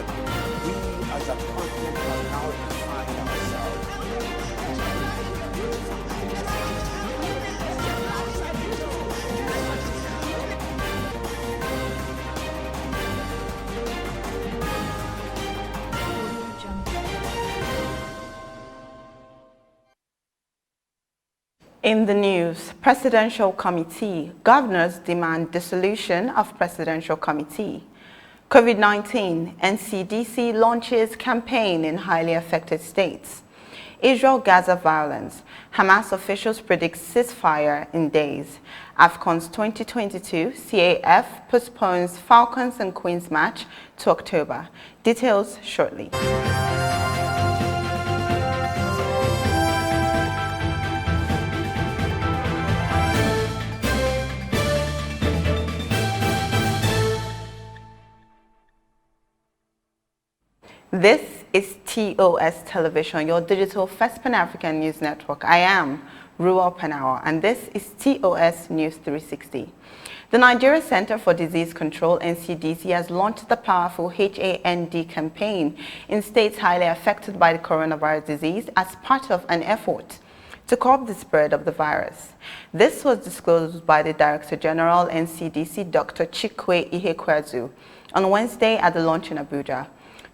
but we as a continent have now defined ourselves. In the news, Presidential Committee. Governors demand dissolution of Presidential Committee. COVID-19, NCDC launches campaign in highly affected states. Israel-Gaza violence. Hamas officials predict ceasefire in days. AFCON's 2022, CAF postpones Falcons and Queens match to October. Details shortly. This is TOS Television, your digital first Pan-African news network. I am Ruel Panawa, and this is TOS News 360. The Nigeria Center for Disease Control, NCDC, has launched the powerful HAND campaign in states highly affected by the coronavirus disease as part of an effort to curb the spread of the virus. This was disclosed by the Director General, NCDC, Dr. Chikwe Ihekwezu, on Wednesday at the launch in Abuja.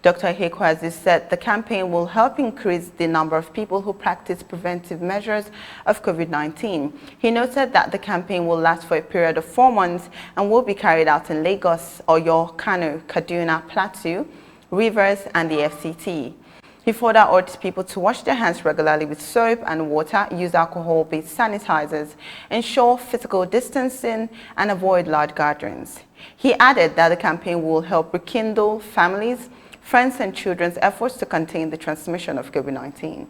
Dr. Ihekwezu said the campaign will help increase the number of people who practice preventive measures of COVID-19. He noted that the campaign will last for a period of 4 months and will be carried out in Lagos, Oyo, Kano, Kaduna, Plateau, Rivers, and the FCT. He further urged people to wash their hands regularly with soap and water, use alcohol-based sanitizers, ensure physical distancing, and avoid large gatherings. He added that the campaign will help rekindle families, friends, and children's efforts to contain the transmission of COVID-19.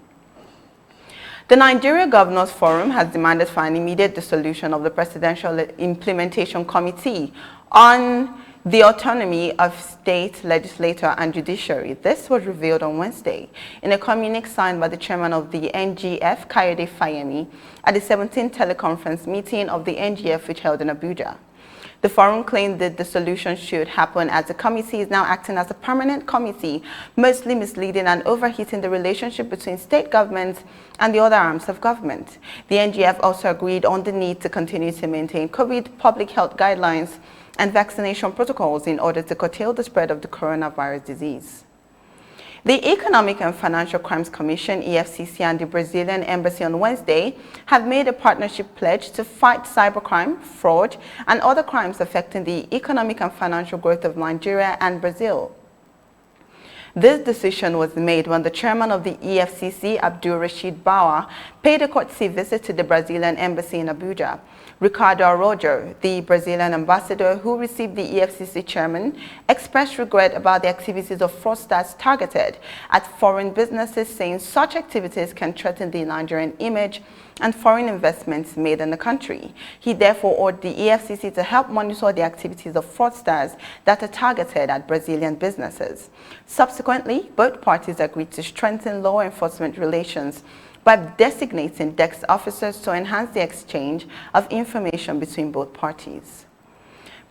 The Nigeria Governors Forum has demanded for an immediate dissolution of the Presidential Implementation Committee on the autonomy of state legislature and judiciary. This was revealed on Wednesday in a communique signed by the chairman of the NGF, Kayode Fayemi, at the 17th teleconference meeting of the NGF, which held in Abuja. The forum claimed that the dissolution should happen as the committee is now acting as a permanent committee, mostly misleading and overheating the relationship between state governments and the other arms of government. The NGF also agreed on the need to continue to maintain COVID public health guidelines and vaccination protocols in order to curtail the spread of the coronavirus disease. The Economic and Financial Crimes Commission, EFCC, and the Brazilian Embassy on Wednesday have made a partnership pledge to fight cybercrime, fraud, and other crimes affecting the economic and financial growth of Nigeria and Brazil. This decision was made when the chairman of the EFCC, Abdul Rashid Bawa, paid a courtesy visit to the Brazilian Embassy in Abuja. Ricardo Araujo, the Brazilian ambassador who received the EFCC chairman, expressed regret about the activities of fraudsters targeted at foreign businesses, saying such activities can threaten the Nigerian image and foreign investments made in the country. He therefore ordered the EFCC to help monitor the activities of fraudsters that are targeted at Brazilian businesses. Subsequently, both parties agreed to strengthen law enforcement relations by designating desk officers to enhance the exchange of information between both parties.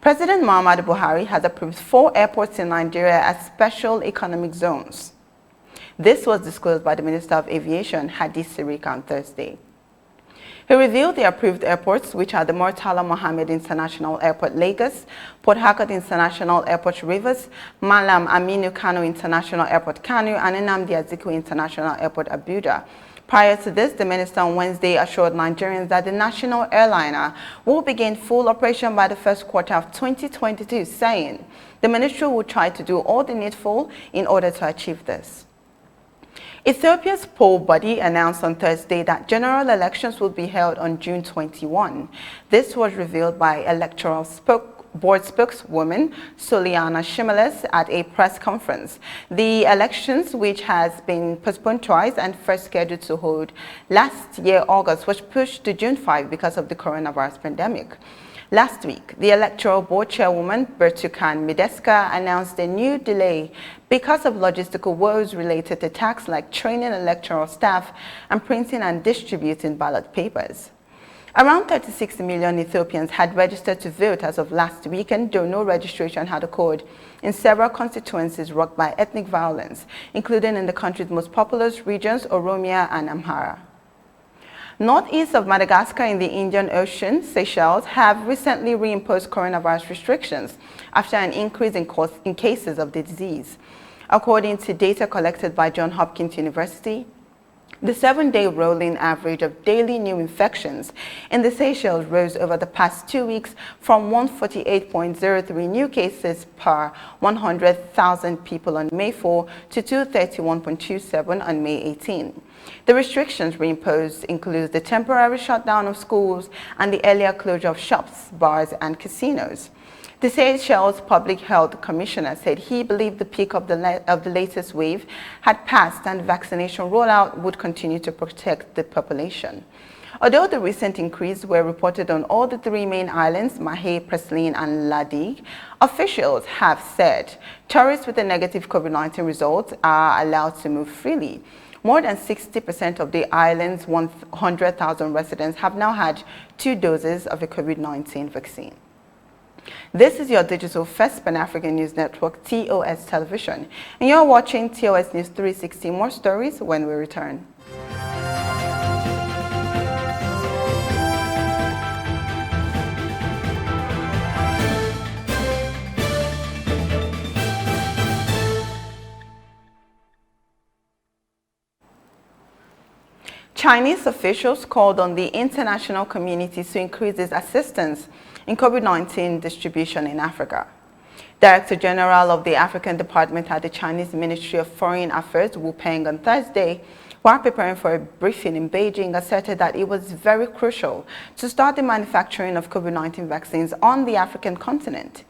President Muhammadu Buhari has approved 4 airports in Nigeria as special economic zones. This was disclosed by the Minister of Aviation, Hadi Sirika, on Thursday. He revealed the approved airports, which are the Murtala Mohammed International Airport, Lagos, Port Harcourt International Airport, Rivers, Malam Aminu Kano International Airport, Kano, and Nnamdi Azikiwe International Airport, Abuja. Prior to this, the minister on Wednesday assured Nigerians that the national airliner will begin full operation by the first quarter of 2022, saying the ministry will try to do all the needful in order to achieve this. Ethiopia's poll body announced on Thursday that general elections will be held on June 21. This was revealed by Electoral Board spokeswoman Soliana Shimeles at a press conference. The elections, which has been postponed twice and first scheduled to hold last year August, was pushed to June 5 because of the coronavirus pandemic. Last week, the Electoral Board chairwoman Bertukan Mideska announced a new delay because of logistical woes related to tasks like training electoral staff and printing and distributing ballot papers. Around 36 million Ethiopians had registered to vote as of last weekend, though no registration had occurred in several constituencies rocked by ethnic violence, including in the country's most populous regions, Oromia and Amhara. Northeast of Madagascar in the Indian Ocean, Seychelles have recently reimposed coronavirus restrictions after an increase in cases of the disease. According to data collected by Johns Hopkins University, the 7-day rolling average of daily new infections in the Seychelles rose over the past 2 weeks from 148.03 new cases per 100,000 people on May 4 to 231.27 on May 18. The restrictions reimposed include the temporary shutdown of schools and the earlier closure of shops, bars, and casinos. The Seychelles Public Health Commissioner said he believed the peak of the latest wave had passed and vaccination rollout would continue to protect the population. Although the recent increase were reported on all the 3 main islands, Mahé, Preslin, and Ladig, officials have said tourists with a negative COVID-19 result are allowed to move freely. More than 60% of the island's 100,000 residents have now had 2 doses of a COVID-19 vaccine. This is your digital first Pan-African News Network, TOS Television, and you're watching TOS News 360. More stories when we return. Chinese officials called on the international community to increase its assistance in COVID-19 distribution in Africa. Director General of the African Department at the Chinese Ministry of Foreign Affairs, Wu Peng, on Thursday, while preparing for a briefing in Beijing, asserted that it was very crucial to start the manufacturing of COVID-19 vaccines on the African continent.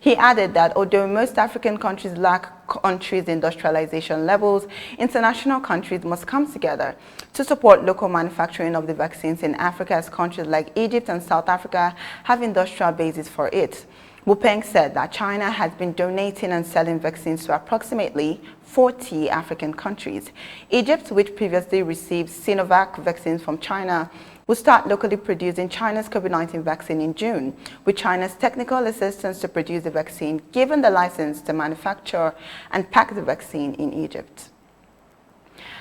He added that although most African countries lack countries' industrialization levels, international countries must come together to support local manufacturing of the vaccines in Africa, as countries like Egypt and South Africa have industrial bases for it. Wu Peng said that China has been donating and selling vaccines to approximately 40 African countries. Egypt, which previously received Sinovac vaccines from China, will start locally producing China's COVID-19 vaccine in June, with China's technical assistance to produce the vaccine given the license to manufacture and pack the vaccine in Egypt.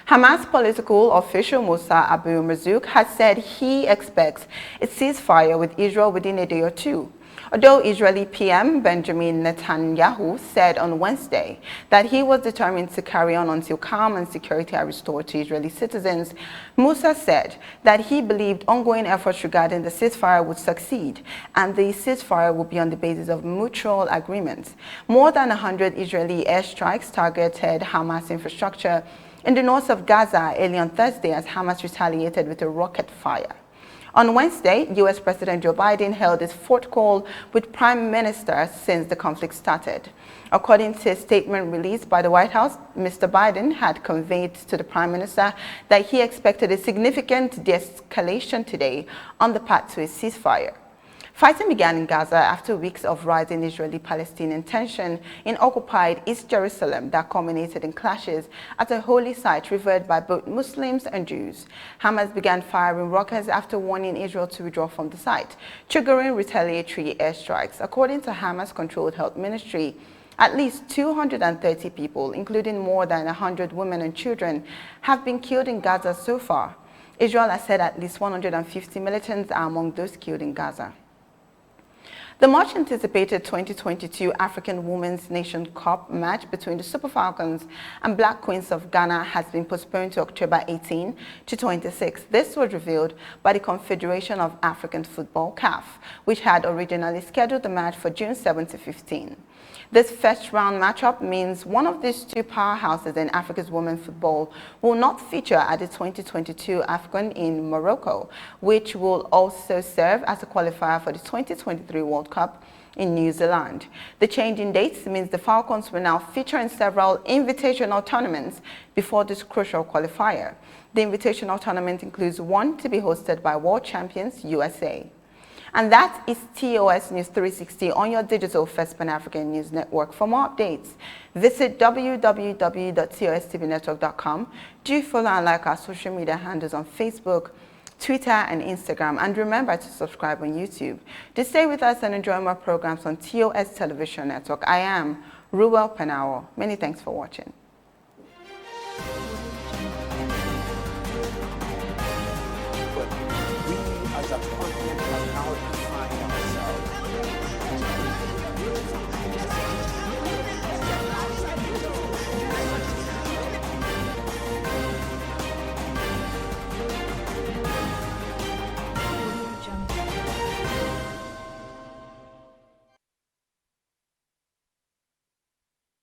Hamas political official Musa Abu Marzouk has said he expects a ceasefire with Israel within a day or two. Although Israeli PM Benjamin Netanyahu said on Wednesday that he was determined to carry on until calm and security are restored to Israeli citizens, Musa said that he believed ongoing efforts regarding the ceasefire would succeed and the ceasefire would be on the basis of mutual agreements. More than 100 Israeli airstrikes targeted Hamas infrastructure in the north of Gaza early on Thursday as Hamas retaliated with a rocket fire. On Wednesday, U.S. President Joe Biden held his 4th call with Prime Minister since the conflict started. According to a statement released by the White House, Mr. Biden had conveyed to the Prime Minister that he expected a significant de-escalation today on the path to a ceasefire. Fighting began in Gaza after weeks of rising Israeli-Palestinian tension in occupied East Jerusalem that culminated in clashes at a holy site revered by both Muslims and Jews. Hamas began firing rockets after warning Israel to withdraw from the site, triggering retaliatory airstrikes. According to Hamas-controlled health ministry, at least 230 people, including more than 100 women and children, have been killed in Gaza so far. Israel has said at least 150 militants are among those killed in Gaza. The much-anticipated 2022 African Women's Nation Cup match between the Super Falcons and Black Queens of Ghana has been postponed to October 18 to 26. This was revealed by the Confederation of African Football, CAF, which had originally scheduled the match for June 7 to 15. This first-round matchup means one of these two powerhouses in Africa's women's football will not feature at the 2022 AFCON in Morocco, which will also serve as a qualifier for the 2023 World Cup in New Zealand. The change in dates means the Falcons will now feature in several invitational tournaments before this crucial qualifier. The invitational tournament includes one to be hosted by world champions USA. And that is TOS News 360 on your digital first Pan-African News Network. For more updates, visit www.tostvnetwork.com. Do follow and like our social media handles on Facebook, Twitter, and Instagram. And remember to subscribe on YouTube. To stay with us and enjoy more programs on TOS Television Network, I am Ruel Penawo. Many thanks for watching.